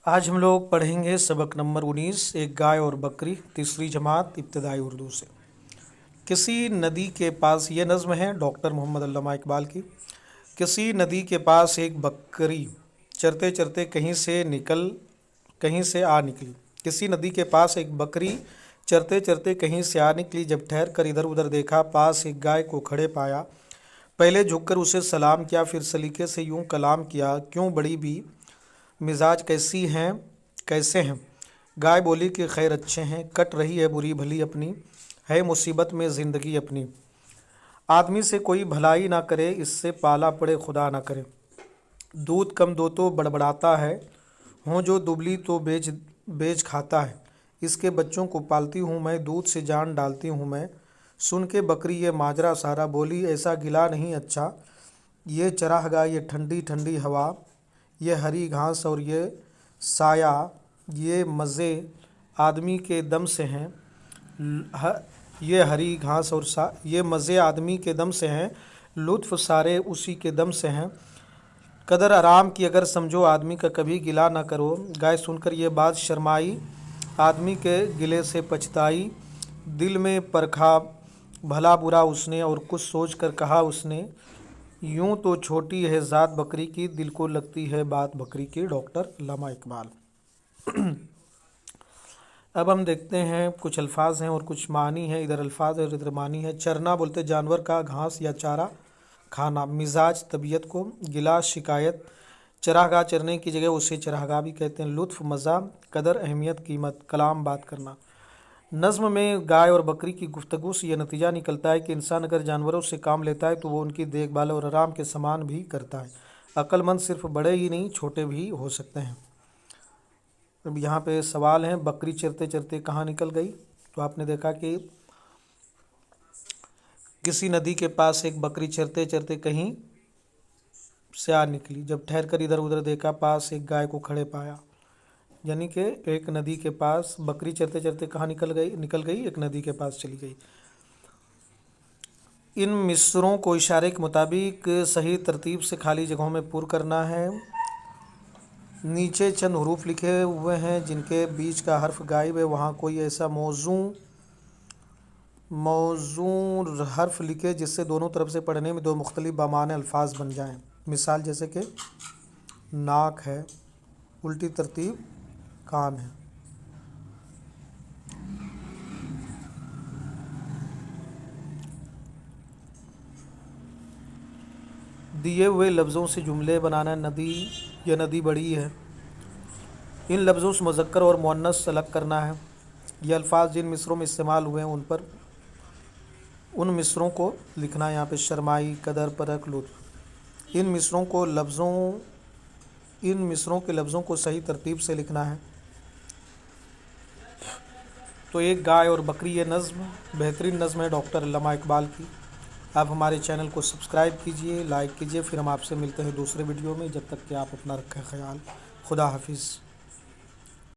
आज हम लोग पढ़ेंगे सबक नंबर 19 एक गाय और बकरी तीसरी जमात इब्तदाई उर्दू से। किसी नदी के पास, ये नज़्म है डॉक्टर मोहम्मद अल्लामा इकबाल की। किसी नदी के पास एक बकरी चरते चरते कहीं से आ निकली। किसी नदी के पास एक बकरी चरते चरते कहीं से आ निकली। जब ठहर कर इधर उधर देखा, पास एक गाय को खड़े पाया। पहले झुककर उसे सलाम किया, फिर सलीके से यूं कलाम किया, क्यों बड़ी भी मिजाज कैसे हैं। गाय बोली कि खैर अच्छे हैं, कट रही है बुरी भली अपनी, है मुसीबत में ज़िंदगी अपनी। आदमी से कोई भलाई ना करे, इससे पाला पड़े खुदा ना करे। दूध कम दो तो बड़बड़ाता है, हों जो दुबली तो बेच बेच खाता है। इसके बच्चों को पालती हूँ मैं, दूध से जान डालती हूँ मैं। सुन के बकरी ये माजरा सारा, बोली ऐसा गिला नहीं अच्छा। ये चरागाह, ये ठंडी ठंडी हवा, ये हरी घास और ये साया, ये मज़े आदमी के दम से हैं। ये हरी घास और ये मज़े आदमी के दम से हैं, लुत्फ़ सारे उसी के दम से हैं। कदर आराम की अगर समझो, आदमी का कभी गिला ना करो। गाय सुनकर ये बात शर्माई, आदमी के गिले से पछताई। दिल में परखा भला बुरा उसने, और कुछ सोच कर कहा उसने, यूं तो छोटी है ज़ात बकरी की, दिल को लगती है बात बकरी की। डॉक्टर अल्लामा इकबाल। अब हम देखते हैं कुछ अल्फाज हैं और कुछ मानी हैं। इधर अल्फाज है और इधर मानी है। चरना बोलते जानवर का घास या चारा खाना। मिजाज तबीयत को। गिला शिकायत। चरागाह चरने की जगह उसे चरागाह भी कहते हैं। लुत्फ़ मज़ा। कदर अहमियत कीमत। कलाम बात करना। नज़्म में गाय और बकरी की गुफ्तगू से यह नतीजा निकलता है कि इंसान अगर जानवरों से काम लेता है तो वो उनकी देखभाल और आराम के समान भी करता है। अक्लमंद सिर्फ बड़े ही नहीं, छोटे भी हो सकते हैं। अब यहाँ पे सवाल है, बकरी चरते चरते कहाँ निकल गई? तो आपने देखा कि किसी नदी के पास एक बकरी चरते चरते कहीं से आ निकली। जब ठहर कर इधर उधर देखा, पास एक गाय को खड़े पाया। यानी कि एक नदी के पास बकरी चरते चरते कहाँ निकल गई, एक नदी के पास चली गई। इन मिसरों को इशारे के मुताबिक सही तरतीब से खाली जगहों में पूर्ण करना है। नीचे चंद हरूफ लिखे हुए हैं जिनके बीच का हर्फ गायब है। वहाँ कोई ऐसा मौजूद हर्फ लिखे जिससे दोनों तरफ से पढ़ने में दो मुख्तलिफ बामाने अल्फाज बन जाएं। मिसाल जैसे कि नाक है, उल्टी तरतीब कान है। दिए हुए लफ्ज़ों से जुमले बनाना। नदी, यह नदी बड़ी है। इन लफ्ज़ों से मुज़क्कर और मुअन्नस अलग करना है। ये अल्फाज जिन मिसरों में इस्तेमाल हुए हैं उन मिसरों को लिखना है। यहाँ पे शर्माई, कदर, परख, लुत्फ़। इन मिसरों के लफ्ज़ों को सही तरतीब से लिखना है। तो एक गाय और बकरी, ये नज़्म बेहतरीन नज़्म है डॉक्टर अल्लामा इकबाल की। आप हमारे चैनल को सब्सक्राइब कीजिए, लाइक कीजिए। फिर हम आपसे मिलते हैं दूसरे वीडियो में। जब तक कि आप अपना रखें ख्याल। खुदा हाफिज़।